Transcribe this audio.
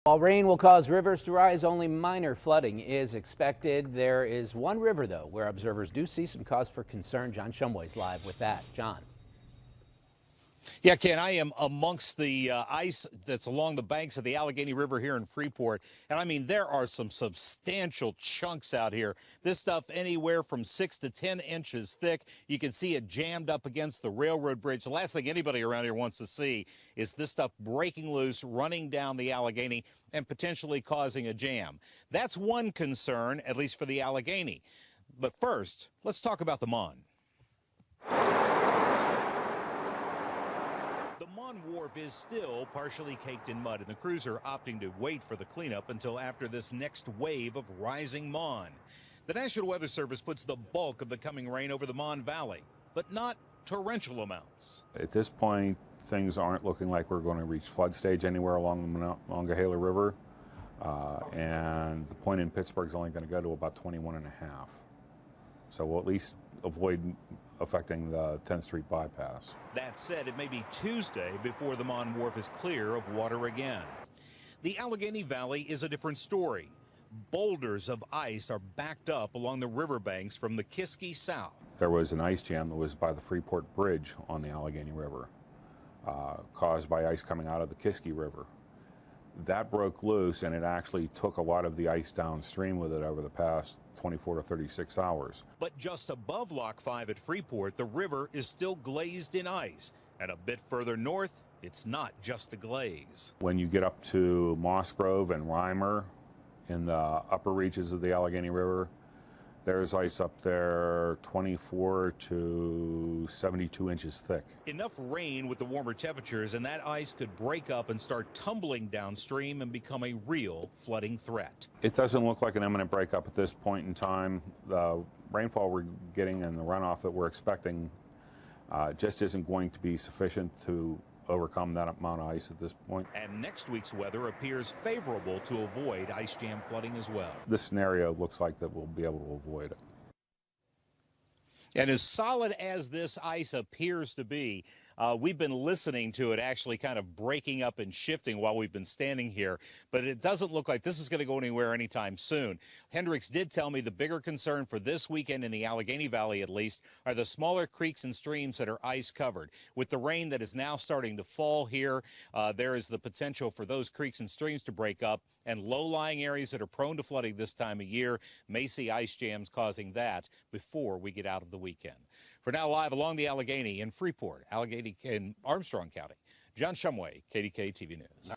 While rain will cause rivers to rise, only minor flooding is expected. There is one river, though, where observers do see some cause for concern. John Shumway's live with that. John. Yeah, Ken, I am amongst the ice that's along the banks of the Allegheny River here in Freeport. And I mean, there are some substantial chunks out here. This stuff anywhere from 6 to 10 inches thick. You can see it jammed up against the railroad bridge. The last thing anybody around here wants to see is this stuff breaking loose, running down the Allegheny, and potentially causing a jam. That's one concern, at least for the Allegheny. But first, let's talk about the Mon. The Mon Wharf is still partially caked in mud, and the crews are opting to wait for the cleanup until after this next wave of rising Mon. The National Weather Service puts the bulk of the coming rain over the Mon Valley, but not torrential amounts. At this point, things aren't looking like we're going to reach flood stage anywhere along the Monongahela River, and the point in Pittsburgh is only going to go to about 21 and a half. So we'll at least avoid affecting the 10th Street bypass. That said, it may be Tuesday before the Mon Wharf is clear of water again. The Allegheny Valley is a different story. Boulders of ice are backed up along the riverbanks from the Kiski south. There was an ice jam that was by the Freeport Bridge on the Allegheny River, caused by ice coming out of the Kiski River. That broke loose, and it actually took a lot of the ice downstream with it over the past 24 to 36 hours. But just above Lock 5 at Freeport, the river is still glazed in ice. And a bit further north, it's not just a glaze. When you get up to Moss Grove and Reimer in the upper reaches of the Allegheny River, there's ice up there 24 to 72 inches thick. Enough rain with the warmer temperatures, and that ice could break up and start tumbling downstream and become a real flooding threat. It doesn't look like an imminent breakup at this point in time. The rainfall we're getting and the runoff that we're expecting just isn't going to be sufficient to overcome that amount of ice at this point. And next week's weather appears favorable to avoid ice jam flooding as well. This scenario looks like that we'll be able to avoid it. And as solid as this ice appears to be, we've been listening to it actually kind of breaking up and shifting while we've been standing here, but it doesn't look like this is going to go anywhere anytime soon. Hendricks did tell me the bigger concern for this weekend in the Allegheny Valley, at least, are the smaller creeks and streams that are ice covered. With the rain that is now starting to fall here, there is the potential for those creeks and streams to break up, and low-lying areas that are prone to flooding this time of year may see ice jams causing that before we get out of the weekend. For now, live along the Allegheny in Freeport, Allegheny in Armstrong County, John Shumway, KDK TV News.